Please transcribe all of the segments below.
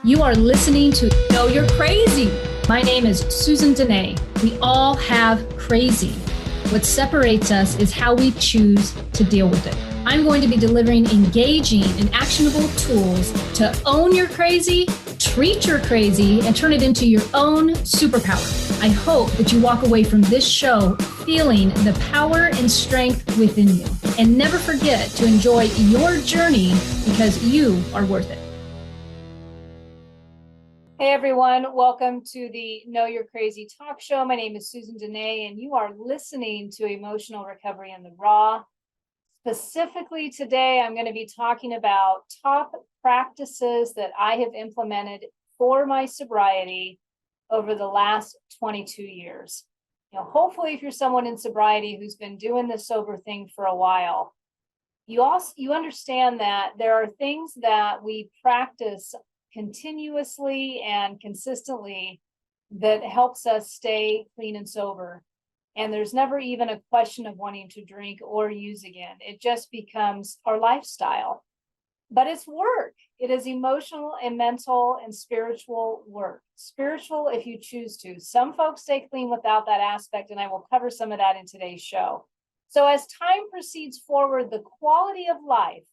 You are listening to Know You're Crazy. My name is Susan Denee. We all have crazy. What separates us is how we choose to deal with it. I'm going to be delivering engaging and actionable tools to own your crazy, treat your crazy, and turn it into your own superpower. I hope that you walk away from this show feeling the power and strength within you. And never forget to enjoy your journey because you are worth it. Hey everyone, welcome to the Know You're Crazy talk show. My name is Susan Denee, and you are listening to Emotional Recovery in the Raw. Specifically today, I'm going to be talking about top practices that I have implemented for my sobriety over the last 22 years. Hopefully, if you're someone in sobriety who's been doing the sober thing for a while, you understand that there are things that we practice continuously and consistently that helps us stay clean and sober. And there's never even a question of wanting to drink or use again. It just becomes our lifestyle. But it's work. It is emotional and mental and spiritual work. Spiritual if you choose to. Some folks stay clean without that aspect, and I will cover some of that in today's show. So as time proceeds forward, the quality of life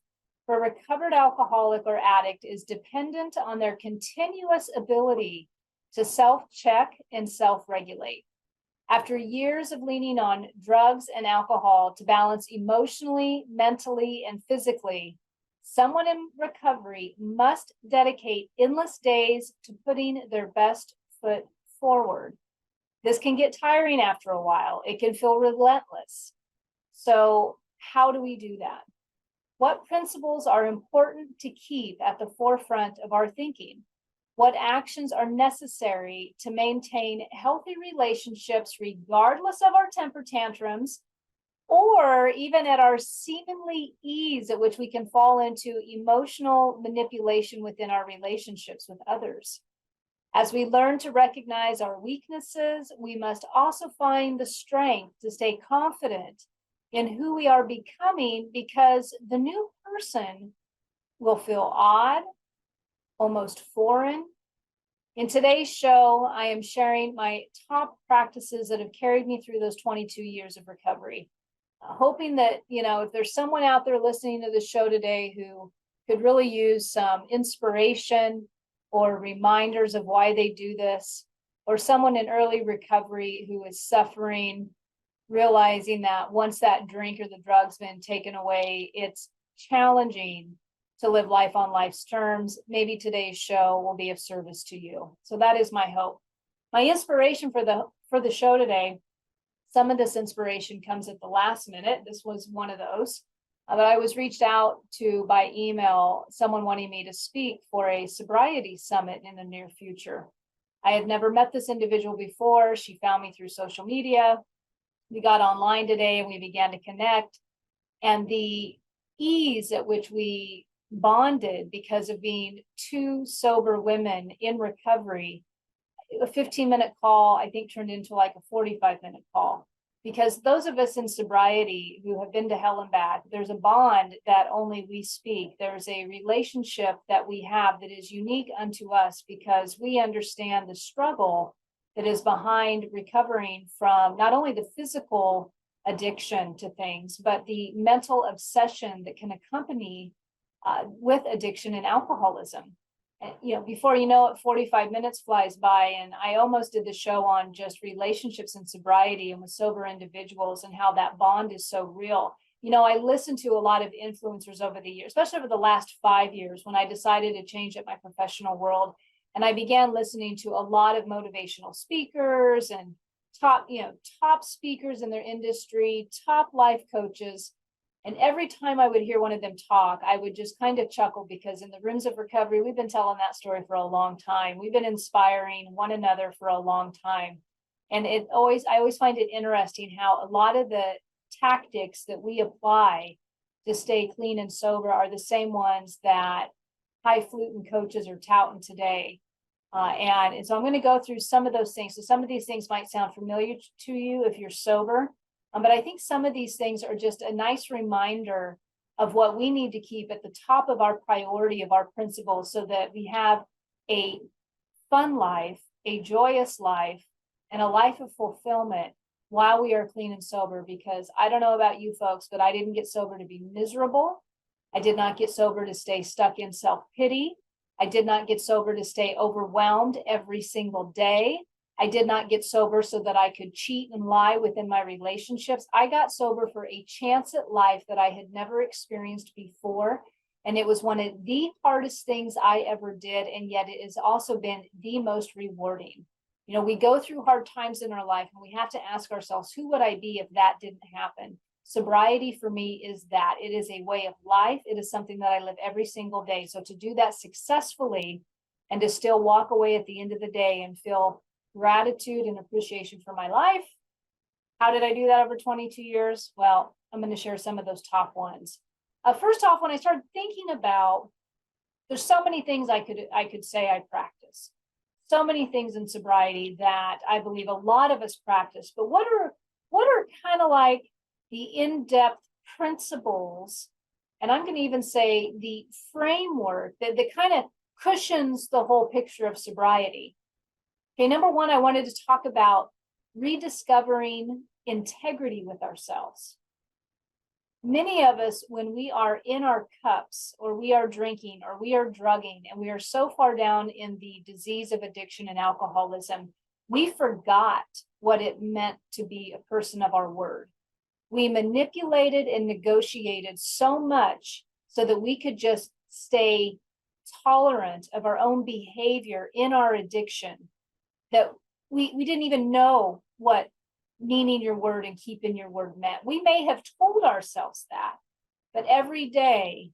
for a recovered alcoholic or addict is dependent on their continuous ability to self-check and self-regulate. After years of leaning on drugs and alcohol to balance emotionally, mentally, and physically, someone in recovery must dedicate endless days to putting their best foot forward. This can get tiring after a while. It can feel relentless. So how do we do that? What principles are important to keep at the forefront of our thinking? What actions are necessary to maintain healthy relationships regardless of our temper tantrums, or even at our seemingly ease at which we can fall into emotional manipulation within our relationships with others? As we learn to recognize our weaknesses, we must also find the strength to stay confident in who we are becoming, because the new person will feel odd, almost foreign. In today's show, I am sharing my top practices that have carried me through those 22 years of recovery, hoping that, if there's someone out there listening to the show today who could really use some inspiration or reminders of why they do this, or someone in early recovery who is suffering, realizing that once that drink or the drug's been taken away, it's challenging to live life on life's terms. Maybe today's show will be of service to you. So that is my hope. My inspiration for the show today, some of this inspiration comes at the last minute. This was one of those. But I was reached out to by email, someone wanting me to speak for a sobriety summit in the near future. I had never met this individual before. She found me through social media. We got online today and we began to connect, and the ease at which we bonded because of being two sober women in recovery, a 15-minute call, I think turned into like a 45-minute call, because those of us in sobriety who have been to hell and back, there's a bond that only we speak. There's a relationship that we have that is unique unto us because we understand the struggle that is behind recovering from not only the physical addiction to things, but the mental obsession that can accompany with addiction and alcoholism. And, before you know it, 45 minutes flies by, and I almost did the show on just relationships and sobriety and with sober individuals and how that bond is so real. I listened to a lot of influencers over the years, especially over the last 5 years when I decided to change up my professional world. And I began listening to a lot of motivational speakers and top speakers in their industry, top life coaches. And every time I would hear one of them talk, I would just kind of chuckle, because in the rooms of recovery, we've been telling that story for a long time. We've been inspiring one another for a long time. And I always find it interesting how a lot of the tactics that we apply to stay clean and sober are the same ones that highfalutin coaches are touting today. And so I'm going to go through some of those things. So some of these things might sound familiar to you if you're sober, but I think some of these things are just a nice reminder of what we need to keep at the top of our priority of our principles, so that we have a fun life, a joyous life, and a life of fulfillment while we are clean and sober. Because I don't know about you folks, but I didn't get sober to be miserable. I did not get sober to stay stuck in self-pity. I did not get sober to stay overwhelmed every single day. I did not get sober so that I could cheat and lie within my relationships. I got sober for a chance at life that I had never experienced before. And it was one of the hardest things I ever did. And yet it has also been the most rewarding. You know, we go through hard times in our life and we have to ask ourselves, who would I be if that didn't happen? Sobriety for me is that. It is a way of life. It is something that I live every single day. So to do that successfully and to still walk away at the end of the day and feel gratitude and appreciation for my life. How did I do that over 22 years? Well, I'm going to share some of those top ones. First off, when I started thinking about, there's so many things I could say I practice, so many things in sobriety that I believe a lot of us practice. But what are kind of like the in-depth principles, and I'm going to even say the framework that kind of cushions the whole picture of sobriety? Okay, number one, I wanted to talk about rediscovering integrity with ourselves. Many of us, when we are in our cups or we are drinking or we are drugging and we are so far down in the disease of addiction and alcoholism, we forgot what it meant to be a person of our word. We manipulated and negotiated so much so that we could just stay tolerant of our own behavior in our addiction, that we didn't even know what meaning your word and keeping your word meant. We may have told ourselves that, but every day,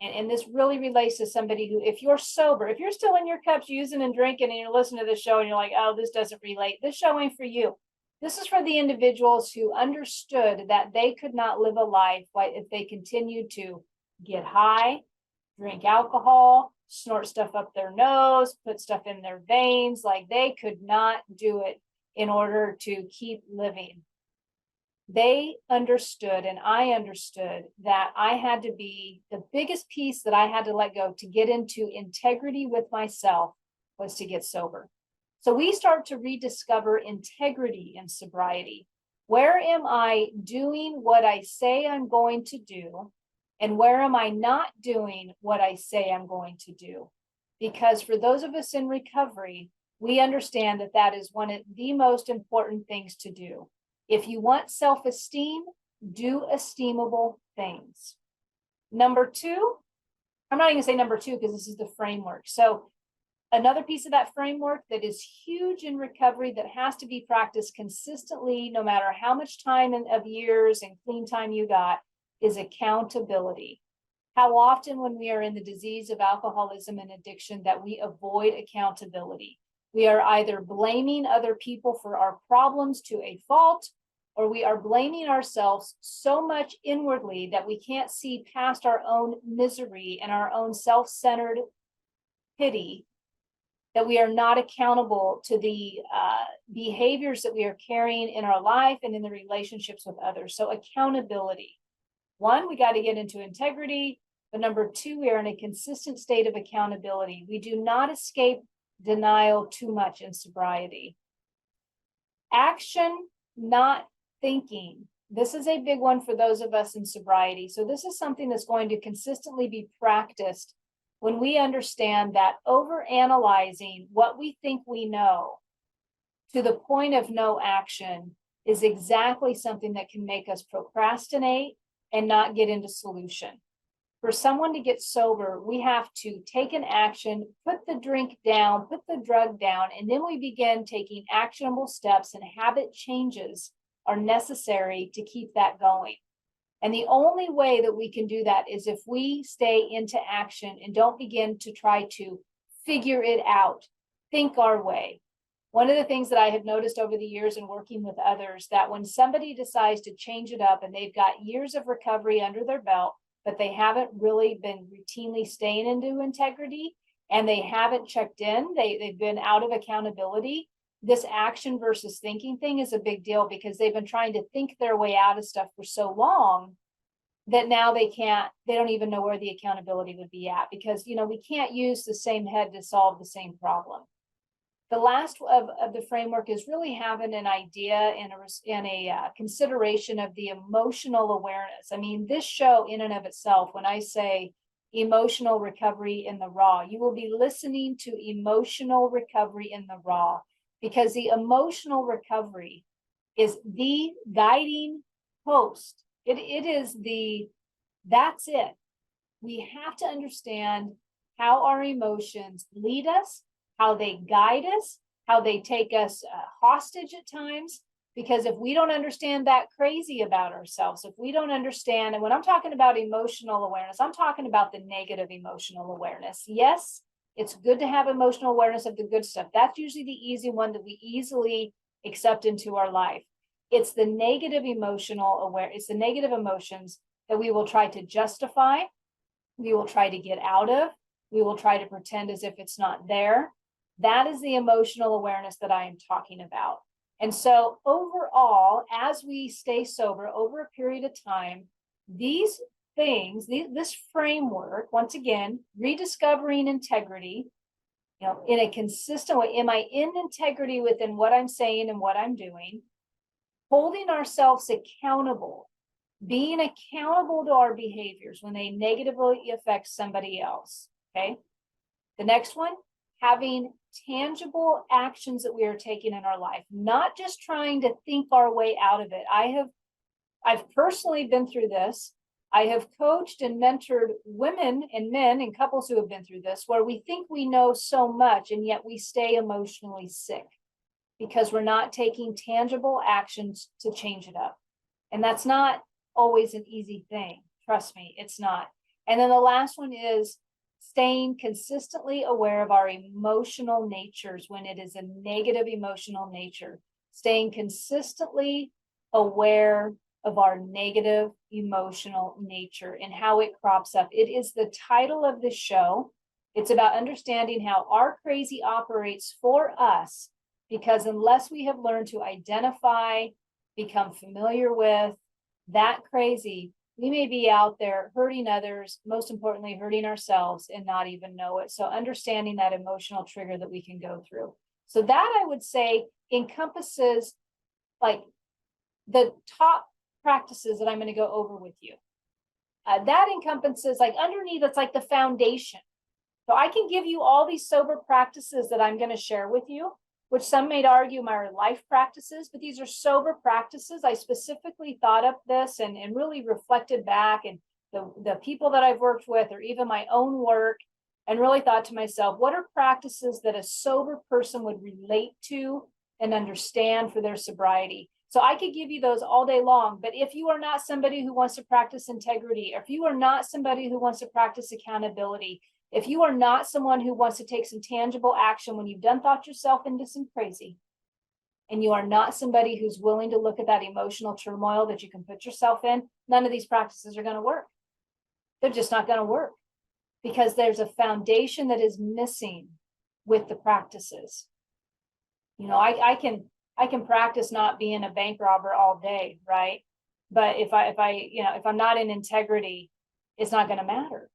and this really relates to somebody who, if you're sober, if you're still in your cups using and drinking and you're listening to this show and you're like, oh, this doesn't relate, this show ain't for you. This is for the individuals who understood that they could not live a life if they continued to get high, drink alcohol, snort stuff up their nose, put stuff in their veins. Like, they could not do it in order to keep living. They understood, and I understood, that I had to be, the biggest piece that I had to let go to get into integrity with myself was to get sober. So we start to rediscover integrity in sobriety. Where am I doing what I say I'm going to do? And where am I not doing what I say I'm going to do? Because for those of us in recovery, we understand that that is one of the most important things to do. If you want self-esteem, do esteemable things. Number two, I'm not even going to say number two because this is the framework. So another piece of that framework that is huge in recovery that has to be practiced consistently, no matter how much time of years and clean time you got, is accountability. How often when we are in the disease of alcoholism and addiction that we avoid accountability. We are either blaming other people for our problems to a fault, or we are blaming ourselves so much inwardly that we can't see past our own misery and our own self-centered pity, that we are not accountable to the behaviors that we are carrying in our life and in the relationships with others. So accountability. One, we got to get into integrity. But number two, we are in a consistent state of accountability. We do not escape denial too much in sobriety. Action, not thinking. This is a big one for those of us in sobriety. So this is something that's going to consistently be practiced when we understand that overanalyzing what we think we know to the point of no action is exactly something that can make us procrastinate and not get into solution. For someone to get sober, we have to take an action, put the drink down, put the drug down, and then we begin taking actionable steps, and habit changes are necessary to keep that going. And the only way that we can do that is if we stay into action and don't begin to try to figure it out, think our way. One of the things that I have noticed over the years in working with others, that when somebody decides to change it up and they've got years of recovery under their belt, but they haven't really been routinely staying into integrity and they haven't checked in, they've been out of accountability, this action versus thinking thing is a big deal because they've been trying to think their way out of stuff for so long that now they don't even know where the accountability would be at, because, we can't use the same head to solve the same problem. The last of the framework is really having an idea and a consideration of the emotional awareness. I mean, this show in and of itself, when I say emotional recovery in the raw, you will be listening to emotional recovery in the raw, because the emotional recovery is the guiding post. That's it. We have to understand how our emotions lead us, how they guide us, how they take us hostage at times. Because if we don't understand that crazy about ourselves, if we don't understand, and when I'm talking about emotional awareness, I'm talking about the negative emotional awareness. Yes, it's good to have emotional awareness of the good stuff. That's usually the easy one that we easily accept into our life. It's the negative it's the negative emotions that we will try to justify, we will try to get out of, we will try to pretend as if it's not there. That is the emotional awareness that I am talking about. And so overall, as we stay sober over a period of time, these things, this framework, once again, rediscovering integrity, in a consistent way. Am I in integrity within what I'm saying and what I'm doing? Holding ourselves accountable, being accountable to our behaviors when they negatively affect somebody else. Okay. The next one, having tangible actions that we are taking in our life, not just trying to think our way out of it. I've personally been through this. I have coached and mentored women and men and couples who have been through this, where we think we know so much and yet we stay emotionally sick because we're not taking tangible actions to change it up. And that's not always an easy thing. Trust me, it's not. And then the last one is staying consistently aware of our emotional natures when it is a negative emotional nature. Staying consistently aware of our negative emotional nature and how it crops up. It is the title of this show. It's about understanding how our crazy operates for us, because unless we have learned to identify, become familiar with that crazy, we may be out there hurting others, most importantly, hurting ourselves, and not even know it. So understanding that emotional trigger that we can go through. So that, I would say, encompasses like the top practices that I'm going to go over with you. That encompasses, like, underneath, it's like the foundation. So I can give you all these sober practices that I'm going to share with you, which some may argue my life practices, but these are sober practices. I specifically thought of this and really reflected back, and the people that I've worked with, or even my own work, and really thought to myself, what are practices that a sober person would relate to and understand for their sobriety? So I could give you those all day long, but if you are not somebody who wants to practice integrity, or if you are not somebody who wants to practice accountability, if you are not someone who wants to take some tangible action when you've thought yourself into some crazy, and you are not somebody who's willing to look at that emotional turmoil that you can put yourself in, none of these practices are going to work. They're just not going to work, because there's a foundation that is missing with the practices. I can practice not being a bank robber all day, right? But if I'm not in integrity, it's not going to matter.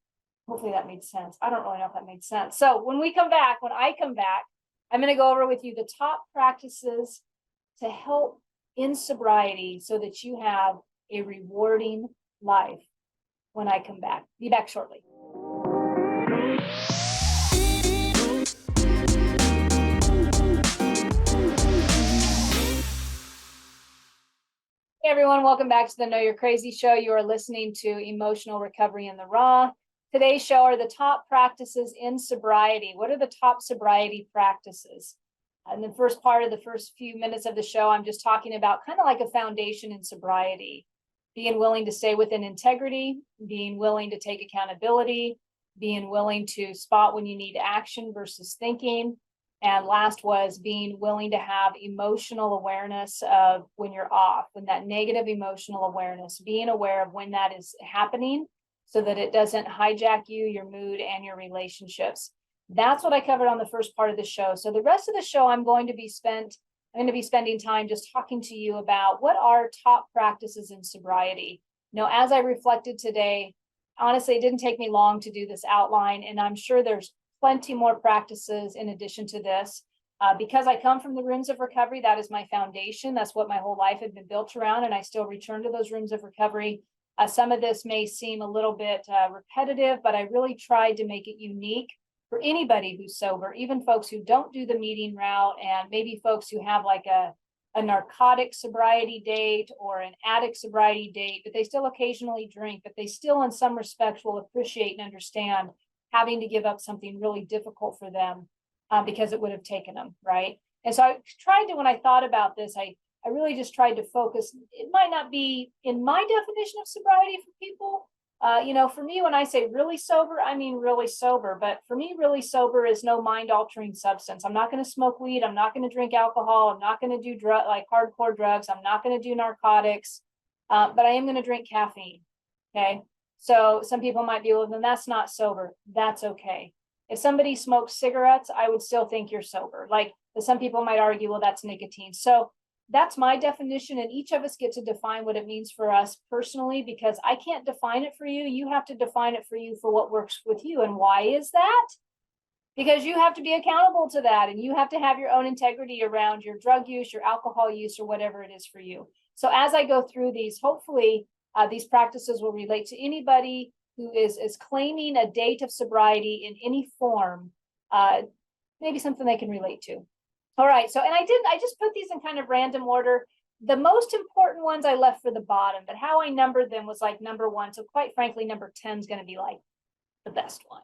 Hopefully that made sense. I don't really know if that made sense. So when I come back, I'm going to go over with you the top practices to help in sobriety so that you have a rewarding life when I come back. Be back shortly. Hey everyone, welcome back to the Know You're Crazy show. You are listening to Emotional Recovery in the Raw. Today's show are the top practices in sobriety. What are the top sobriety practices? In the first part of the first few minutes of the show, I'm just talking about kind of like a foundation in sobriety. Being willing to stay within integrity, being willing to take accountability, being willing to spot when you need action versus thinking. And last was being willing to have emotional awareness of when you're off, when that negative emotional awareness, being aware of when that is happening so that it doesn't hijack you, your mood, and your relationships. That's what I covered on the first part of the show. So the rest of the show, I'm going to be spending time just talking to you about what are top practices in sobriety. As I reflected today, honestly, it didn't take me long to do this outline, and I'm sure there's plenty more practices in addition to this. Because I come from the rooms of recovery, that is my foundation. That's what my whole life had been built around, and I still return to those rooms of recovery. Some of this may seem a little bit repetitive, but I really tried to make it unique for anybody who's sober, even folks who don't do the meeting route, and maybe folks who have like a narcotic sobriety date or an addict sobriety date, but they still occasionally drink, but they still in some respects will appreciate and understand having to give up something really difficult for them because it would have taken them, right? And so I tried to, when I thought about this, I really just tried to focus. It might not be in my definition of sobriety for people. For me, when I say really sober, I mean really sober. But for me, really sober is no mind-altering substance. I'm not going to smoke weed. I'm not going to drink alcohol. I'm not going to do hardcore drugs. I'm not going to do narcotics. But I am going to drink caffeine. Okay. So some people might be, well, then that's not sober. That's okay. If somebody smokes cigarettes, I would still think you're sober. Some people might argue, well, that's nicotine. So that's my definition, and each of us get to define what it means for us personally, because I can't define it for you. You have to define it for you for what works with you. And why is that? Because you have to be accountable to that, and you have to have your own integrity around your drug use, your alcohol use, or whatever it is for you. So as I go through these, hopefully these practices will relate to anybody who is claiming a date of sobriety in any form, maybe something they can relate to. All right, so, and I just put these in kind of random order. The most important ones I left for the bottom, but how I numbered them was like number 1. So quite frankly, number 10 is going to be like the best one,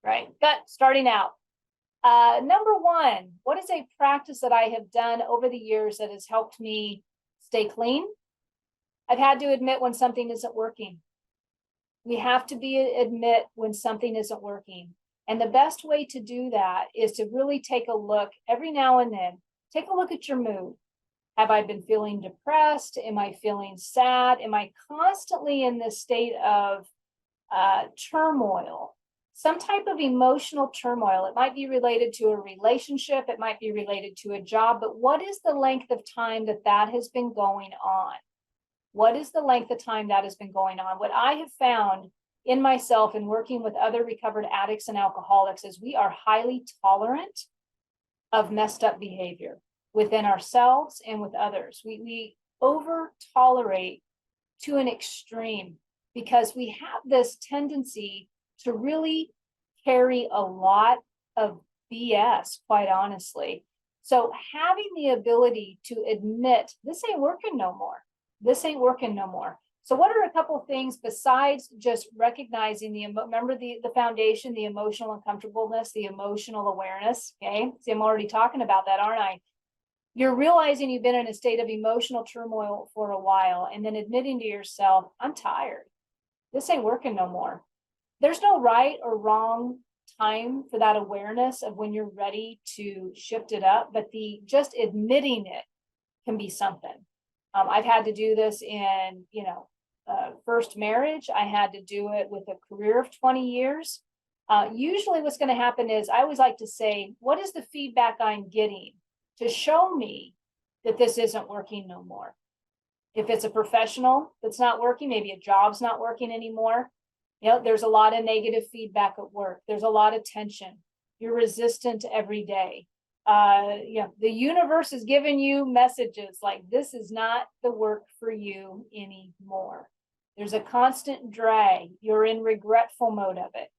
right? But starting out, number 1, what is a practice that I have done over the years that has helped me stay clean? I've had to admit when something isn't working. We have to admit when something isn't working. And the best way to do that is to really take a look every now and then. Take a look at your mood. Have I been feeling depressed? Am I feeling sad? Am I constantly in this state of turmoil? Some type of emotional turmoil. It might be related to a relationship. It might be related to a job. But what is the length of time that has been going on? What is the length of time that has been going on? What I have found in myself and working with other recovered addicts and alcoholics is we are highly tolerant of messed up behavior within ourselves and with others. We over tolerate to an extreme because we have this tendency to really carry a lot of BS, quite honestly. So having the ability to admit this ain't working no more. This ain't working no more. So what are a couple of things besides just recognizing remember the foundation, the emotional uncomfortableness, the emotional awareness, okay? See, I'm already talking about that, aren't I? You're realizing you've been in a state of emotional turmoil for a while and then admitting to yourself, I'm tired. This ain't working no more. There's no right or wrong time for that awareness of when you're ready to shift it up, but just admitting it can be something. I've had to do this in, first marriage. I had to do it with a career of 20 years. Usually what's going to happen is I always like to say, what is the feedback I'm getting to show me that this isn't working no more? If it's a professional that's not working, maybe a job's not working anymore. There's a lot of negative feedback at work. There's a lot of tension. You're resistant every day. The universe is giving you messages like this is not the work for you anymore. There's a constant drag. You're in regretful mode of it.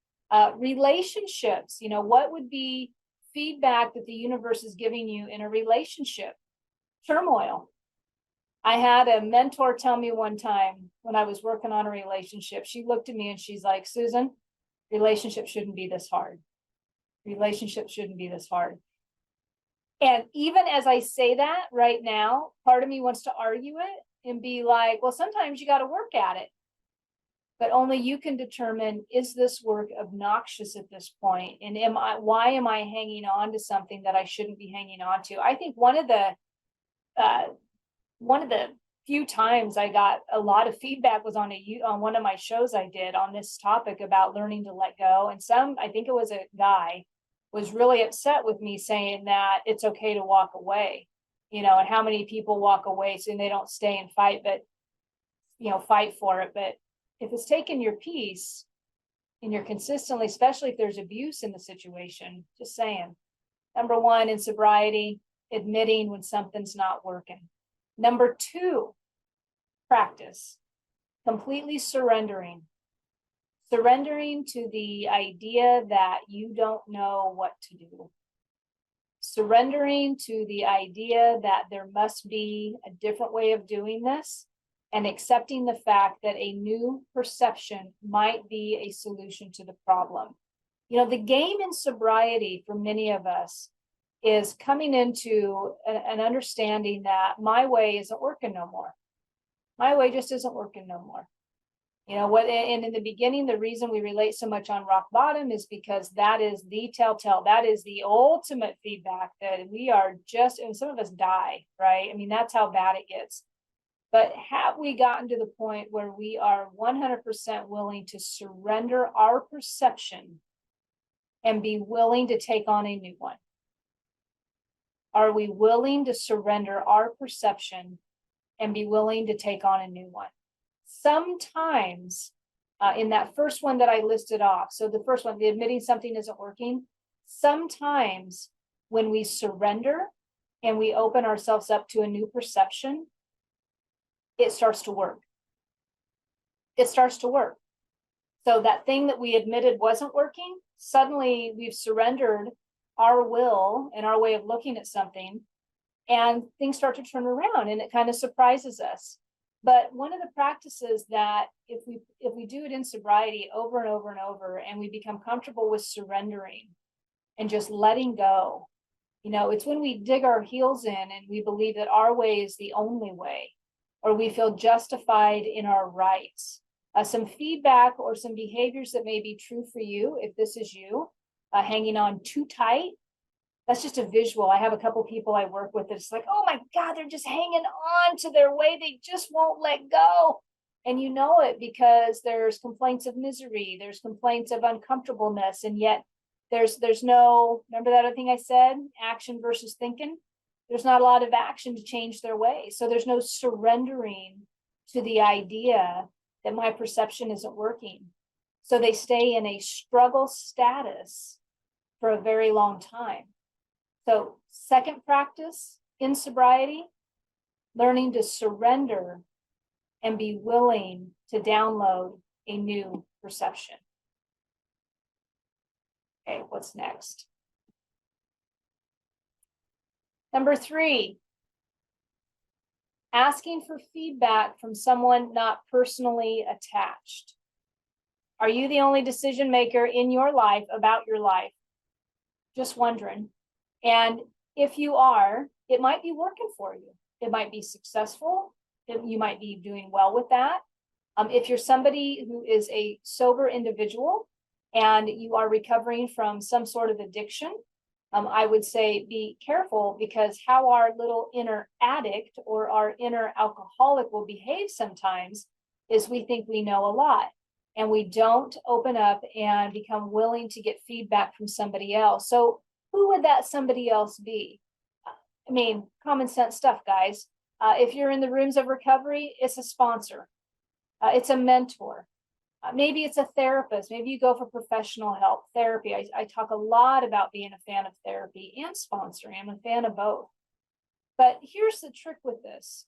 Relationships, what would be feedback that the universe is giving you in a relationship? Turmoil. I had a mentor tell me one time when I was working on a relationship, she looked at me and she's like, Susan, relationships shouldn't be this hard. Relationships shouldn't be this hard. And even as I say that right now, part of me wants to argue it and be like, well, sometimes you got to work at it. But only you can determine, is this work obnoxious at this point? And why am I hanging on to something that I shouldn't be hanging on to? I think one of the few times I got a lot of feedback was on one of my shows I did on this topic about learning to let go. And I think it was a guy, was really upset with me saying that it's okay to walk away, and how many people walk away so they don't stay and fight. But, fight for it. But if it's taking your peace and you're consistently, especially if there's abuse in the situation, just saying. Number one, in sobriety, admitting when something's not working. Number two, practice, completely surrendering. Surrendering to the idea that you don't know what to do. Surrendering to the idea that there must be a different way of doing this, and accepting the fact that a new perception might be a solution to the problem. The game in sobriety for many of us is coming into an understanding that my way isn't working no more. My way just isn't working no more. And in the beginning, the reason we relate so much on rock bottom is because that is the telltale, that is the ultimate feedback that we are just, and some of us die, right? I mean, that's how bad it gets. But have we gotten to the point where we are 100% willing to surrender our perception and be willing to take on a new one? Are we willing to surrender our perception and be willing to take on a new one? Sometimes in that first one that I listed off, so the first one, the admitting something isn't working, sometimes when we surrender and we open ourselves up to a new perception, it starts to work. It starts to work. So that thing that we admitted wasn't working, suddenly we've surrendered our will and our way of looking at something, and things start to turn around, and it kind of surprises us. But one of the practices that if we do it in sobriety over and over and over, and we become comfortable with surrendering and just letting go, it's when we dig our heels in and we believe that our way is the only way, or we feel justified in our rights. Some feedback or some behaviors that may be true for you, if this is you, hanging on too tight. That's just a visual. I have a couple people I work with that's like, oh my God, they're just hanging on to their way. They just won't let go. And you know it because there's complaints of misery, there's complaints of uncomfortableness, and yet there's no, remember that other thing I said, action versus thinking? There's not a lot of action to change their way. So there's no surrendering to the idea that my perception isn't working. So they stay in a struggle status for a very long time. So second practice in sobriety, learning to surrender and be willing to download a new perception. Okay, what's next? Number 3, asking for feedback from someone not personally attached. Are you the only decision maker in your life about your life? Just wondering. And if you are, it might be working for you. It might be successful. You might be doing well with that. If you're somebody who is a sober individual and you are recovering from some sort of addiction, I would say be careful, because how our little inner addict or our inner alcoholic will behave sometimes is we think we know a lot, and we don't open up and become willing to get feedback from somebody else. So who would that somebody else be? I mean, common sense stuff, guys. If you're in the rooms of recovery, it's a sponsor. It's a mentor. Maybe it's a therapist. Maybe you go for professional help, therapy. I talk a lot about being a fan of therapy and sponsoring. I'm a fan of both. But here's the trick with this.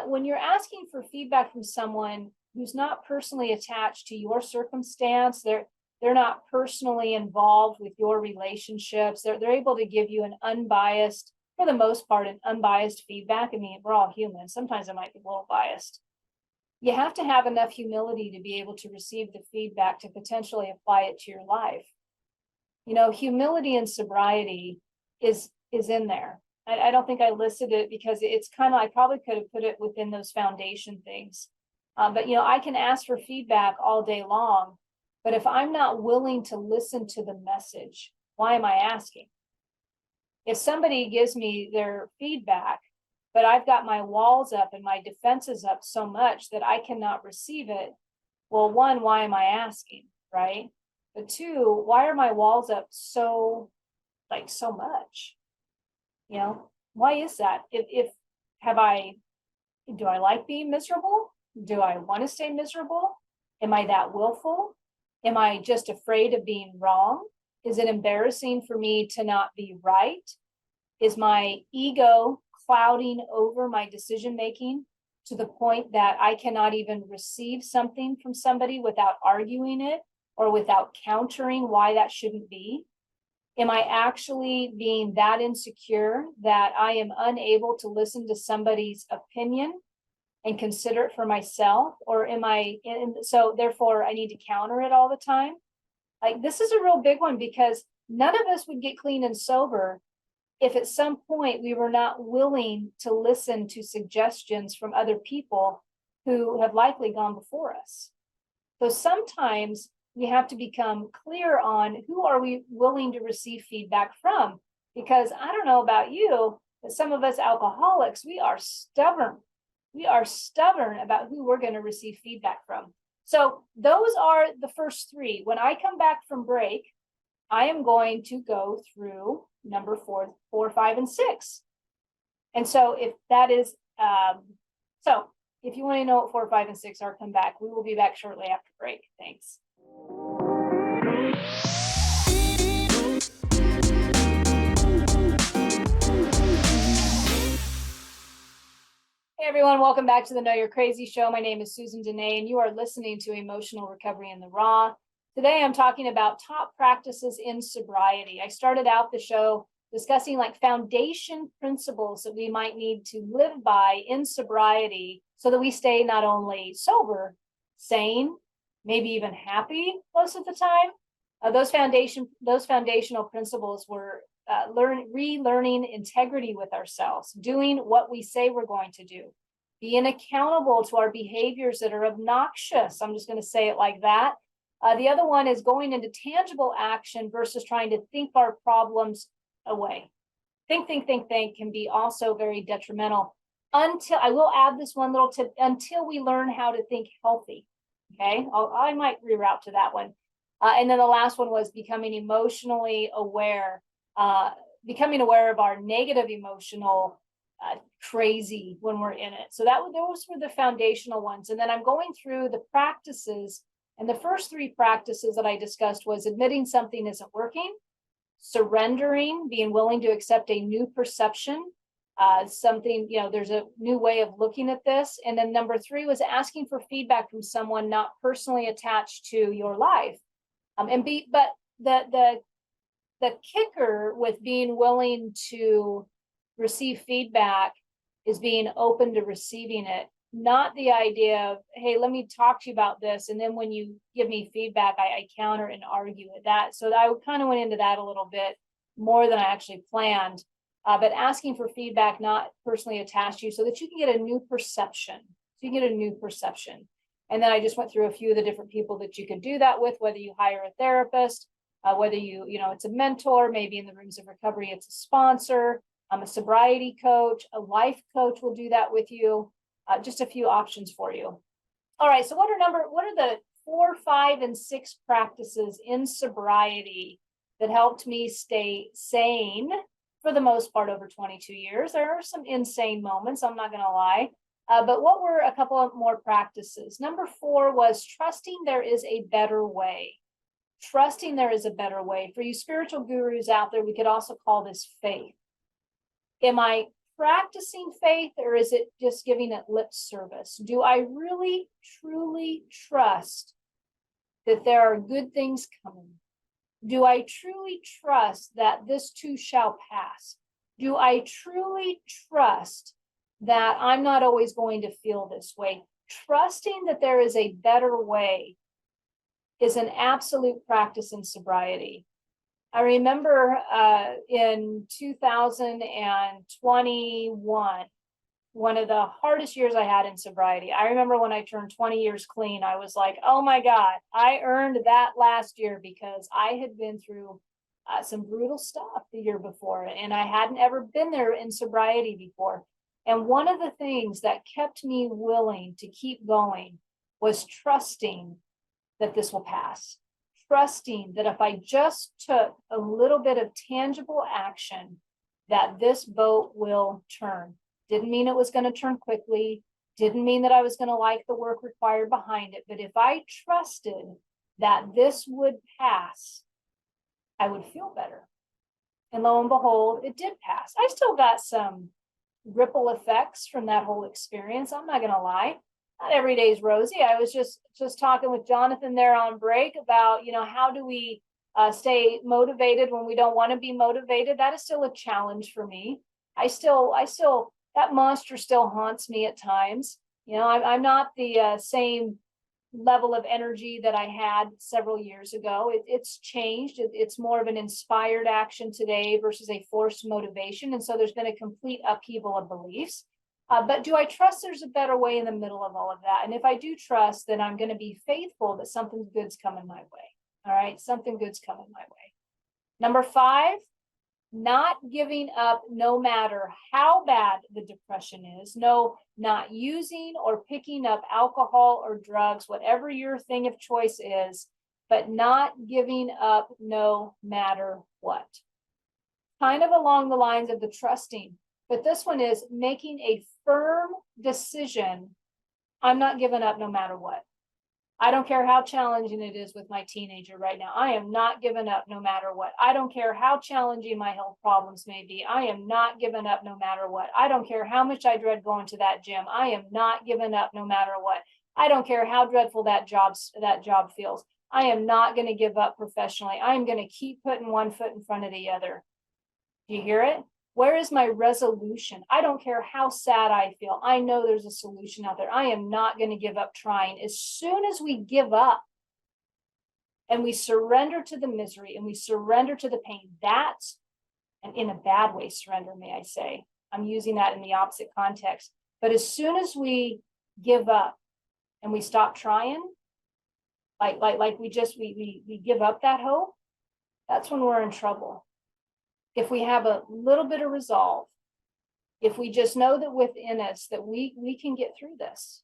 When you're asking for feedback from someone who's not personally attached to your circumstance, they're not personally involved with your relationships. They're able to give you an unbiased, for the most part, an unbiased feedback. I mean, we're all human. Sometimes it might be a little biased. You have to have enough humility to be able to receive the feedback to potentially apply it to your life. Humility and sobriety is in there. I don't think I listed it because it's kind of, I probably could have put it within those foundation things. But I can ask for feedback all day long, but if I'm not willing to listen to the message, why am I asking? If somebody gives me their feedback, but I've got my walls up and my defenses up so much that I cannot receive it, well, one, why am I asking, right? But two, why are my walls up so much? Why is that? Do I like being miserable? Do I want to stay miserable? Am I that willful? Am I just afraid of being wrong? Is it embarrassing for me to not be right? Is my ego clouding over my decision making to the point that I cannot even receive something from somebody without arguing it or without countering why that shouldn't be? Am I actually being that insecure that I am unable to listen to somebody's opinion and consider it for myself? Or am I, and so therefore I need to counter it all the time? Like, this is a real big one, because none of us would get clean and sober if at some point we were not willing to listen to suggestions from other people who have likely gone before us. So sometimes we have to become clear on who are we willing to receive feedback from, because I don't know about you, but some of us alcoholics, we are stubborn. We are stubborn about who we're going to receive feedback from. So those are the first three. When I come back from break, I am going to go through number 4, 5, and 6. And so if that is, if you want to know what 4, 5, and 6 are, come back. We will be back shortly after break. Thanks. Hey everyone, welcome back to the Know You're Crazy show. My name is Susan Denee, and you are listening to Emotional Recovery in the Raw. Today I'm talking about top practices in sobriety. I started out the show discussing like foundation principles that we might need to live by in sobriety so that we stay not only sober, sane, maybe even happy most of the time. Those foundational principles were relearning integrity with ourselves, doing what we say we're going to do, being accountable to our behaviors that are obnoxious. I'm just going to say it like that. The other one is going into tangible action versus trying to think our problems away. Think can be also very detrimental. Until, I will add this one little tip, until we learn how to think healthy. Okay, I might reroute to that one. And then the last one was becoming emotionally aware. Becoming aware of our negative emotional crazy when we're in it. So those were the foundational ones. And then I'm going through the practices. And the first three practices that I discussed was admitting something isn't working, surrendering, being willing to accept a new perception, something, there's a new way of looking at this. And then number 3 was asking for feedback from someone not personally attached to your life. But the kicker with being willing to receive feedback is being open to receiving it, not the idea of, hey, let me talk to you about this, and then when you give me feedback, I counter and argue with that. So I kind of went into that a little bit more than I actually planned, but asking for feedback not personally attached to you so that you can get a new perception. And then I just went through a few of the different people that you could do that with, whether you hire a therapist, whether it's a mentor, maybe in the rooms of recovery, it's a sponsor, a sobriety coach, a life coach will do that with you. Just a few options for you. All right, so what are the 4, 5, and 6 practices in sobriety that helped me stay sane for the most part over 22 years? There are some insane moments, I'm not going to lie. But what were a couple of more practices? Number 4 was trusting there is a better way. Trusting there is a better way. For you spiritual gurus out there, we could also call this faith. Am I practicing faith, or is it just giving it lip service? Do I really, truly trust that there are good things coming? Do I truly trust that this too shall pass? Do I truly trust that I'm not always going to feel this way? Trusting that there is a better way is an absolute practice in sobriety. I remember in 2021, one of the hardest years I had in sobriety. I remember when I turned 20 years clean, I was like, oh my God, I earned that last year because I had been through some brutal stuff the year before, and I hadn't ever been there in sobriety before. And one of the things that kept me willing to keep going was trusting that this will pass. Trusting that if I just took a little bit of tangible action, that this boat will turn. Didn't mean it was going to turn quickly. Didn't mean that I was going to like the work required behind it, but if I trusted that this would pass, I would feel better. And lo and behold, it did pass. I still got some ripple effects from that whole experience. I'm not going to lie. Not every day's rosy. I was just talking with Jonathan there on break about, how do we stay motivated when we don't want to be motivated? That is still a challenge for me. That monster still haunts me at times. I'm not the same level of energy that I had several years ago. It's changed. It's more of an inspired action today versus a forced motivation. And so there's been a complete upheaval of beliefs. But do I trust there's a better way in the middle of all of that? And if I do trust, then I'm going to be faithful that something good's coming my way. All right. Something good's coming my way. Number 5, not giving up no matter how bad the depression is. No, not using or picking up alcohol or drugs, whatever your thing of choice is, but not giving up no matter what. Kind of along the lines of the trusting, but this one is making a firm decision. I'm not giving up no matter what. I don't care how challenging it is with my teenager right now. I am not giving up no matter what. I don't care how challenging my health problems may be. I am not giving up no matter what. I don't care how much I dread going to that gym. I am not giving up no matter what. I don't care how dreadful that job feels. I am not going to give up professionally. I am going to keep putting one foot in front of the other. Do you hear it? Where is my resolution? I don't care how sad I feel. I know there's a solution out there. I am not going to give up trying. As soon as we give up and we surrender to the misery and we surrender to the pain, that's, and in a bad way, surrender, may I say. I'm using that in the opposite context. But as soon as we give up and we stop trying, like we give up that hope, that's when we're in trouble. If we have a little bit of resolve, if we just know that within us that we can get through this,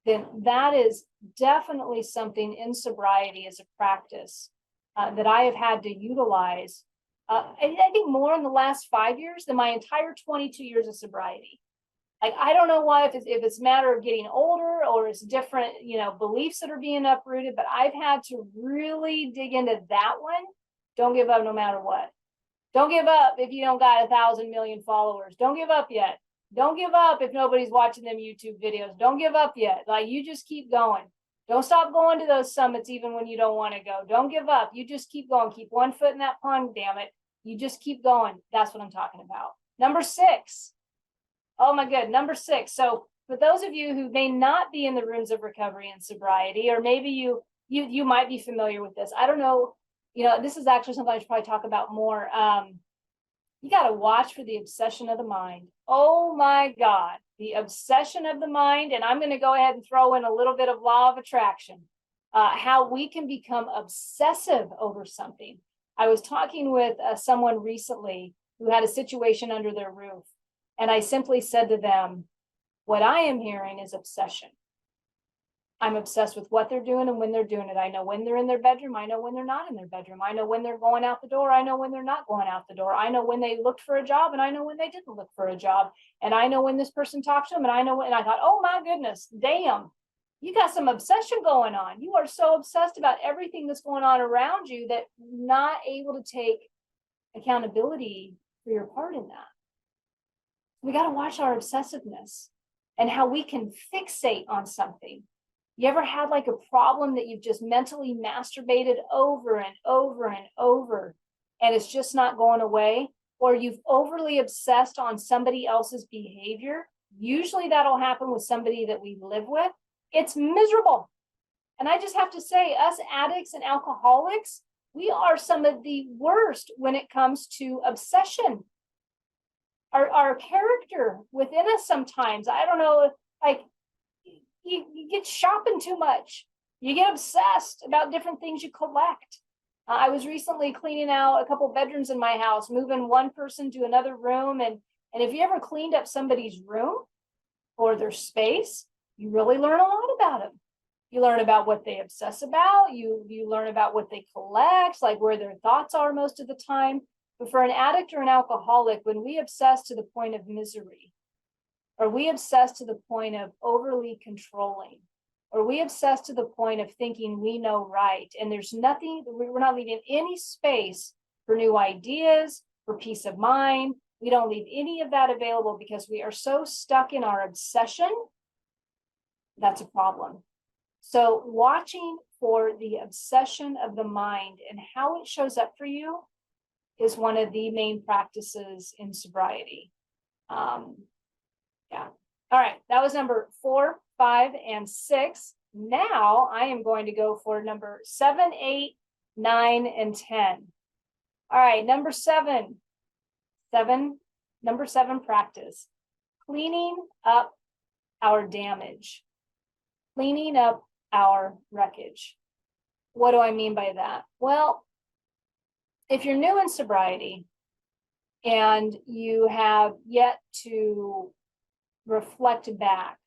then that is definitely something in sobriety as a practice that I have had to utilize. I think more in the last 5 years than my entire 22 years of sobriety. Like, I don't know why, if it's a matter of getting older or it's different, beliefs that are being uprooted, but I've had to really dig into that one. Don't give up no matter what. Don't give up if you don't got 1,000 million followers. Don't give up yet. Don't give up if nobody's watching them YouTube videos. Don't give up yet. Like, you just keep going. Don't stop going to those summits even when you don't want to go. Don't give up. You just keep going. Keep one foot in that pond, damn it. You just keep going. That's what I'm talking about. Number 6. Oh my God, number 6. So for those of you who may not be in the rooms of recovery and sobriety, or maybe you might be familiar with this. I don't know. This is actually something I should probably talk about more. You got to watch for the obsession of the mind. Oh my God, the obsession of the mind. And I'm going to go ahead and throw in a little bit of law of attraction, how we can become obsessive over something. I was talking with someone recently who had a situation under their roof. And I simply said to them, what I am hearing is obsession. I'm obsessed with what they're doing and when they're doing it. I know when they're in their bedroom. I know when they're not in their bedroom. I know when they're going out the door. I know when they're not going out the door. I know when they looked for a job and I know when they didn't look for a job. And I know when this person talks to them and I know when, and I thought, oh my goodness, damn, you got some obsession going on. You are so obsessed about everything that's going on around you that not able to take accountability for your part in that. We got to watch our obsessiveness and how we can fixate on something. You ever had like a problem that you've just mentally masturbated over and over and over, and it's just not going away? Or you've overly obsessed on somebody else's behavior? Usually that'll happen with somebody that we live with. It's miserable. And I just have to say, us addicts and alcoholics, we are some of the worst when it comes to obsession. Our character within us sometimes, I don't know, like, you get shopping too much. You get obsessed about different things you collect. I was recently cleaning out a couple bedrooms in my house, moving one person to another room. And if you ever cleaned up somebody's room or their space, you really learn a lot about them. You learn about what they obsess about. You learn about what they collect, like where their thoughts are most of the time. But for an addict or an alcoholic, when we obsess to the point of misery, Are we obsessed to the point of overly controlling? Are we obsessed to the point of thinking we know right? And there's nothing, we're not leaving any space for new ideas, for peace of mind. We don't leave any of that available because we are so stuck in our obsession. That's a problem. So watching for the obsession of the mind and how it shows up for you is one of the main practices in sobriety. Yeah. All right. That was number 4, 5, and 6. Now I am going to go for number 7, 8, 9, and 10. All right. Number 7. Number 7 practice. Cleaning up our damage. Cleaning up our wreckage. What do I mean by that? Well, if you're new in sobriety and you have yet to reflect back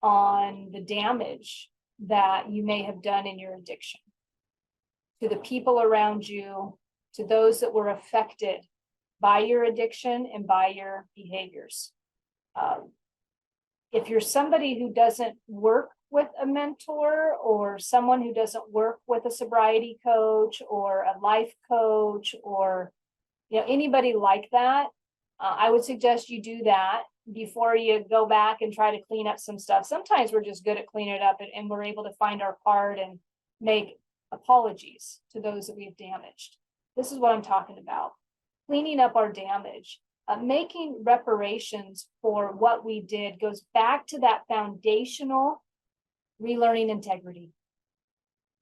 on the damage that you may have done in your addiction, to the people around you, to those that were affected by your addiction and by your behaviors. If you're somebody who doesn't work with a mentor or someone who doesn't work with a sobriety coach or a life coach or anybody like that, I would suggest you do that before you go back and try to clean up some stuff. Sometimes we're just good at cleaning it up and we're able to find our part and make apologies to those that we've damaged. This is what I'm talking about. Cleaning up our damage. Making reparations for what we did goes back to that foundational relearning integrity,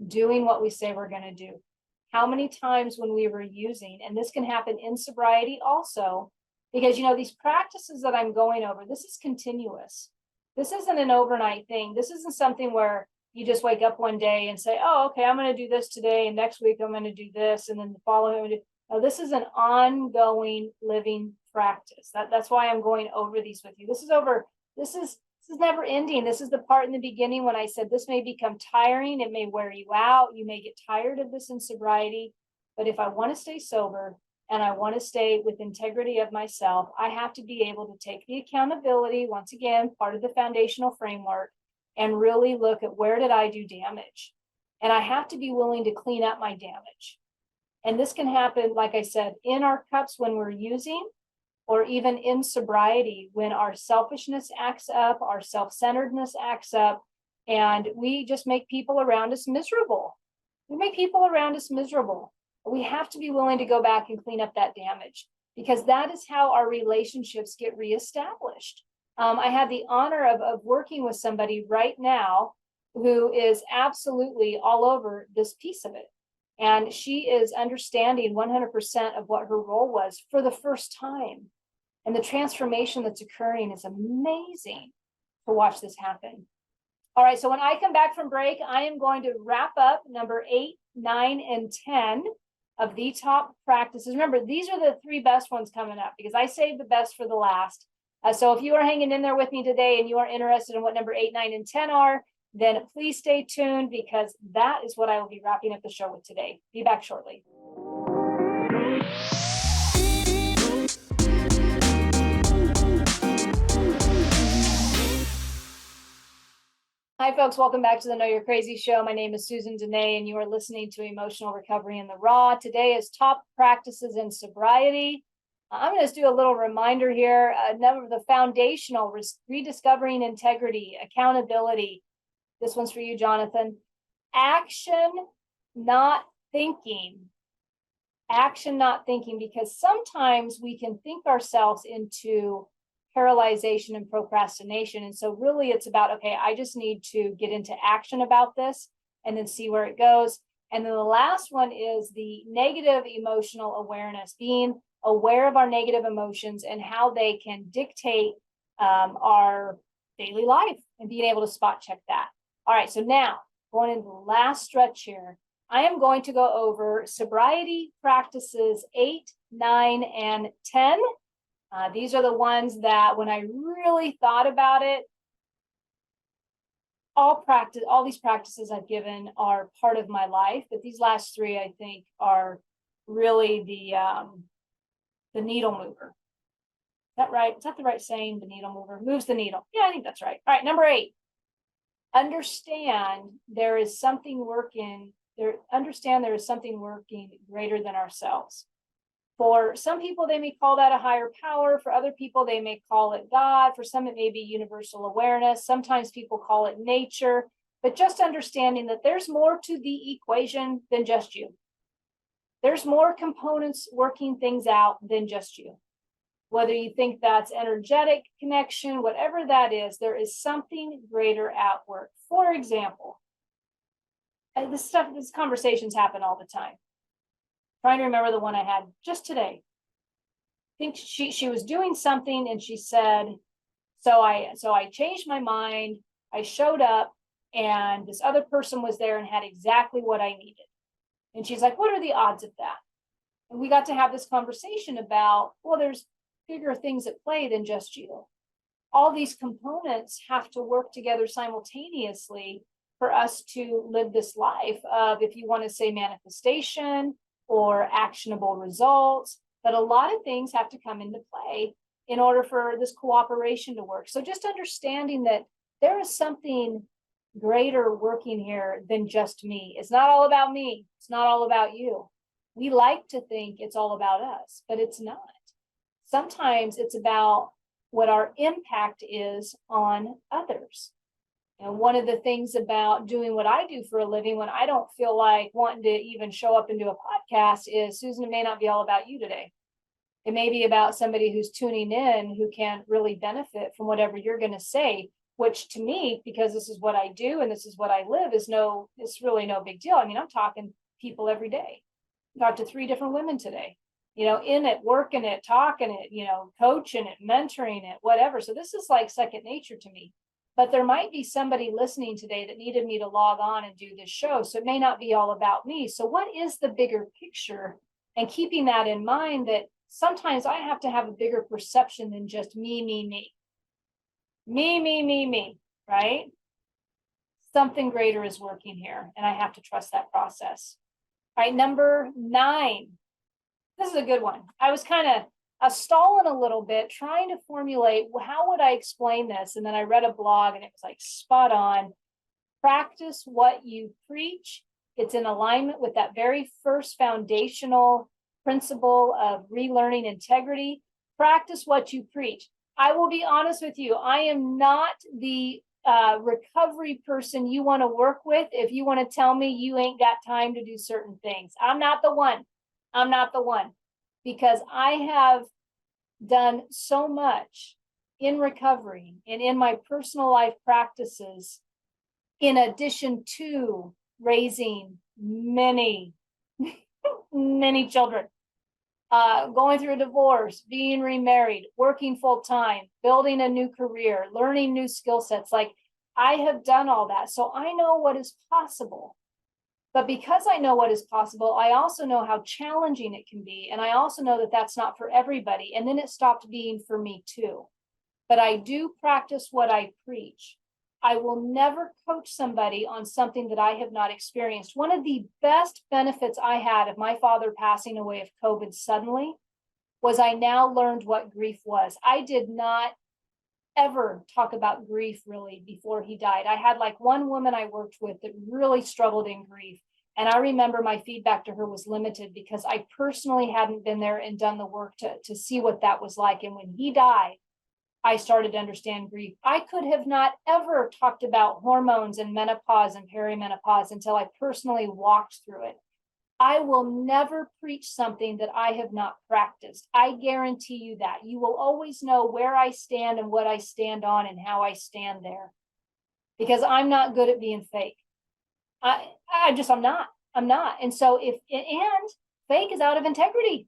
doing what we say we're going to do. How many times when we were using, and this can happen in sobriety also, because these practices that I'm going over, this is continuous. This isn't an overnight thing. This isn't something where you just wake up one day and say, oh, okay, I'm going to do this today, and next week I'm going to do this, and then the following I'm going to do. Now, this is an ongoing living practice. That's why I'm going over these with you. This is never ending. This is the part in the beginning when I said this may become tiring. It may wear you out. You may get tired of this in sobriety. But if I want to stay sober and I want to stay with integrity of myself, I have to be able to take the accountability, once again, part of the foundational framework, and really look at where did I do damage? And I have to be willing to clean up my damage. And this can happen, like I said, in our cups when we're using, or even in sobriety when our selfishness acts up, our self-centeredness acts up, and we just make people around us miserable. We make people around us miserable. We have to be willing to go back and clean up that damage, because that is how our relationships get reestablished. I have the honor of working with somebody right now who is absolutely all over this piece of it. And she is understanding 100% of what her role was for the first time. And the transformation that's occurring is amazing to watch this happen. All right, so when I come back from break, I am going to wrap up number 8, 9, and 10 of the top practices. Remember, these are the 3 best ones coming up because I saved the best for the last. So if you are hanging in there with me today and you are interested in what number 8, 9, and 10 are, then please stay tuned because that is what I will be wrapping up the show with today. Be back shortly. Hi, folks. Welcome back to the Know You're Crazy show. My name is Susan Denee, and you are listening to Emotional Recovery in the Raw. Today is top practices in sobriety. I'm going to do a little reminder here. Number of the foundational, rediscovering integrity, accountability. This one's for you, Jonathan. Action, not thinking. Action, not thinking, because sometimes we can think ourselves into paralyzation and procrastination. And so really it's about, okay, I just need to get into action about this and then see where it goes. And then the last one is the negative emotional awareness, being aware of our negative emotions and how they can dictate our daily life and being able to spot check that. All right, so now going into the last stretch here, I am going to go over sobriety practices 8, 9, and 10. These are the ones that when I really thought about it, all these practices I've given are part of my life, but these last 3 I think are really the needle mover. that right? Is that the right saying? The needle mover moves the needle. Yeah, I think that's right. All right, number 8. Understand there is something working there. Understand there is something working greater than ourselves. For some people, they may call that a higher power. For other people, they may call it God. For some, it may be universal awareness. Sometimes people call it nature. But just understanding that there's more to the equation than just you. There's more components working things out than just you. Whether you think that's energetic connection, whatever that is, there is something greater at work. For example, these conversations happen all the time. Trying to remember the one I had just today. I think she was doing something and she said, so I changed my mind. I showed up and this other person was there and had exactly what I needed. And she's like, what are the odds of that? And we got to have this conversation about, well, there's bigger things at play than just you. All these components have to work together simultaneously for us to live this life of, if you want to say manifestation or actionable results, but a lot of things have to come into play in order for this cooperation to work. So just understanding that there is something greater working here than just me. It's not all about me. It's not all about you. We like to think it's all about us, but it's not. Sometimes it's about what our impact is on others. And one of the things about doing what I do for a living when I don't feel like wanting to even show up and do a podcast is, Susan, it may not be all about you today. It may be about somebody who's tuning in who can really benefit from whatever you're going to say, which to me, because this is what I do and this is what I live, it's really no big deal. I mean, I'm talking people every day. I talked to 3 different women today, in it, working it, talking it, coaching it, mentoring it, whatever. So this is like second nature to me. But there might be somebody listening today that needed me to log on and do this show. So it may not be all about me. So what is the bigger picture? And keeping that in mind, that sometimes I have to have a bigger perception than just me, right? Something greater is working here, and I have to trust that process. All right, number 9. This is a good one. I was kind of stalling a little bit, trying to formulate how would I explain this, and then I read a blog, and it was like spot on. Practice what you preach. It's in alignment with that very first foundational principle of relearning integrity. Practice what you preach. I will be honest with you. I am not the recovery person you want to work with if you want to tell me you ain't got time to do certain things. I'm not the one. Because I have done so much in recovery and in my personal life practices, in addition to raising many children, going through a divorce, being remarried, working full time, building a new career, learning new skill sets. Like, I have done all that. So I know what is possible. But because I know what is possible, I also know how challenging it can be. And I also know that that's not for everybody. And then it stopped being for me too. But I do practice what I preach. I will never coach somebody on something that I have not experienced. One of the best benefits I had of my father passing away of COVID suddenly was I now learned what grief was. I did not ever talk about grief really before he died. I had like one woman I worked with that really struggled in grief. And I remember my feedback to her was limited because I personally hadn't been there and done the work to see what that was like. And when he died, I started to understand grief. I could have not ever talked about hormones and menopause and perimenopause until I personally walked through it. I will never preach something that I have not practiced. I guarantee you that. You will always know where I stand and what I stand on and how I stand there. Because I'm not good at being fake. I'm not. And so fake is out of integrity.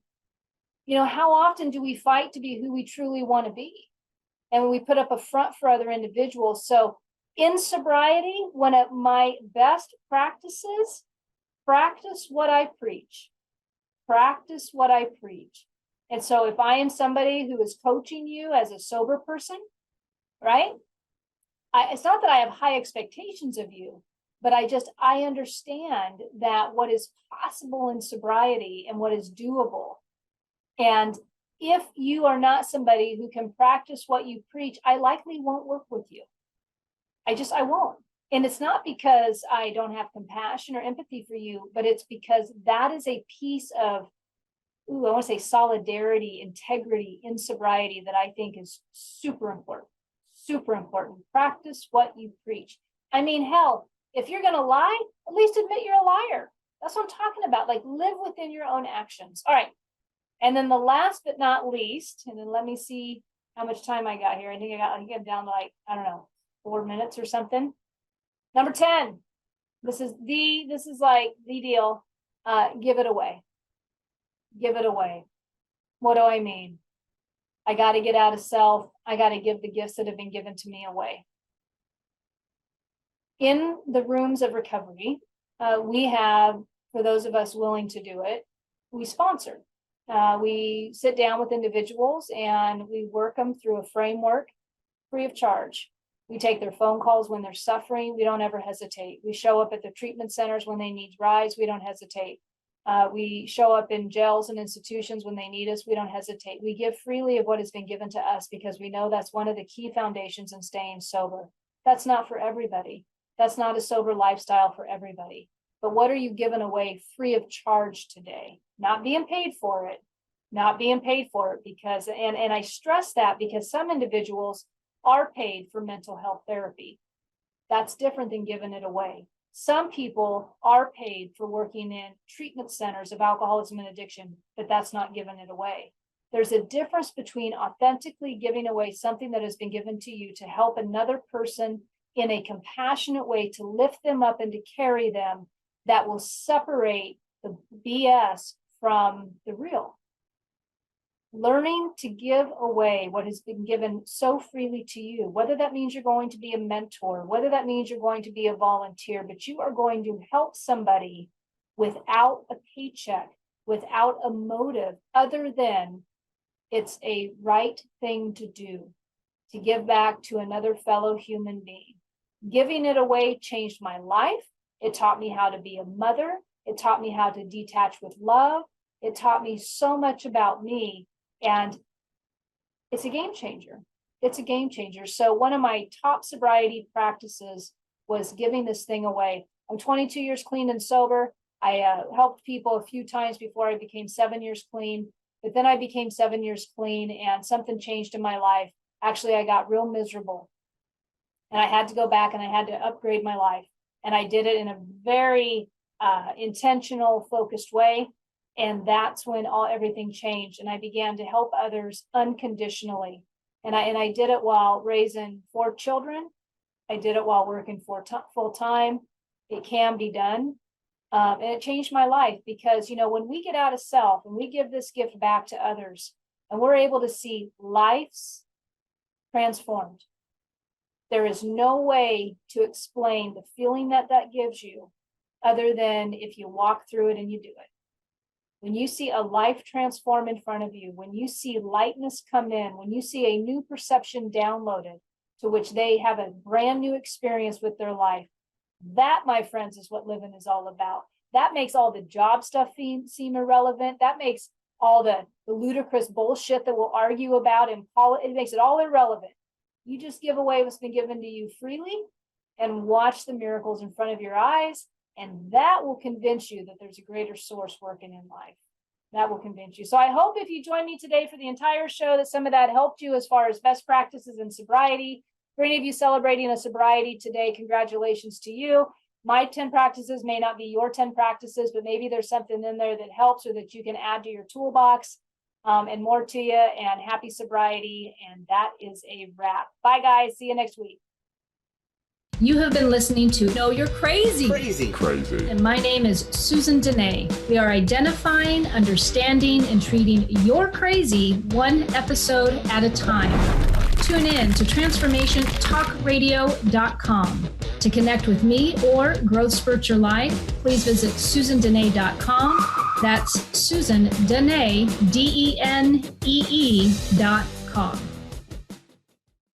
How often do we fight to be who we truly want to be? And we put up a front for other individuals. So in sobriety, one of my best practices, practice what I preach. Practice what I preach. And so if I am somebody who is coaching you as a sober person, right? It's not that I have high expectations of you, but I understand that what is possible in sobriety and what is doable. And if you are not somebody who can practice what you preach, I likely won't work with you. I won't. And it's not because I don't have compassion or empathy for you, but it's because that is a piece of, I want to say solidarity, integrity in sobriety that I think is super important. Super important. Practice what you preach. I mean, hell, if you're going to lie, at least admit you're a liar. That's what I'm talking about. Like, live within your own actions. All right. And then the last but not least, and then let me see how much time I got here. I think I got down to like, I don't know, 4 minutes or something. Number 10. This is like the deal. Give it away. Give it away. What do I mean? I got to get out of self. I got to give the gifts that have been given to me away. In the rooms of recovery, we have, for those of us willing to do it, we sponsor. We sit down with individuals and we work them through a framework free of charge. We take their phone calls when they're suffering. We don't ever hesitate. We show up at the treatment centers when they need rides. We don't hesitate. We show up in jails and institutions when they need us. We don't hesitate. We give freely of what has been given to us because we know that's one of the key foundations in staying sober. That's not for everybody. That's not a sober lifestyle for everybody. But what are you giving away free of charge today? Not being paid for it. Not being paid for it because, and I stress that because some individuals are paid for mental health therapy. That's different than giving it away. Some people are paid for working in treatment centers of alcoholism and addiction, but that's not giving it away. There's a difference between authentically giving away something that has been given to you to help another person in a compassionate way, to lift them up and to carry them, that will separate the BS from the real. Learning to give away what has been given so freely to you, whether that means you're going to be a mentor, whether that means you're going to be a volunteer, but you are going to help somebody without a paycheck, without a motive other than it's a right thing to do, to give back to another fellow human being. Giving it away changed my life. It taught me how to be a mother. It taught me how to detach with love. It taught me so much about me. And it's a game changer. It's a game changer. So one of my top sobriety practices was giving this thing away. I'm 22 years clean and sober. I helped people a few times before I became 7 years clean. But then I became 7 years clean and something changed in my life. Actually, I got real miserable. And I had to go back and I had to upgrade my life. And I did it in a very intentional, focused way. And that's when everything changed. And I began to help others unconditionally. And I did it while raising 4 children. I did it while working full time. It can be done. And it changed my life because, you know, when we get out of self and we give this gift back to others and we're able to see lives transformed, there is no way to explain the feeling that that gives you other than if you walk through it and you do it. When you see a life transform in front of you, when you see lightness come in, when you see a new perception downloaded to which they have a brand new experience with their life, that, my friends, is what living is all about. That makes all the job stuff seem irrelevant. That makes all the ludicrous bullshit that we'll argue about and it makes it all irrelevant. You just give away what's been given to you freely and watch the miracles in front of your eyes. And that will convince you that there's a greater source working in life. That will convince you. So I hope if you join me today for the entire show that some of that helped you as far as best practices in sobriety. For any of you celebrating a sobriety today, congratulations to you. My 10 practices may not be your 10 practices, but maybe there's something in there that helps or that you can add to your toolbox. And more to you, and happy sobriety. And that is a wrap. Bye, guys. See you next week. You have been listening to Know You're Crazy. Crazy. And my name is Susan Denee. We are identifying, understanding, and treating your crazy one episode at a time. Tune in to transformationtalkradio.com. To connect with me or Growth Spurt Your Life, please visit susandenee.com. That's Susan Denee, DENEE.com.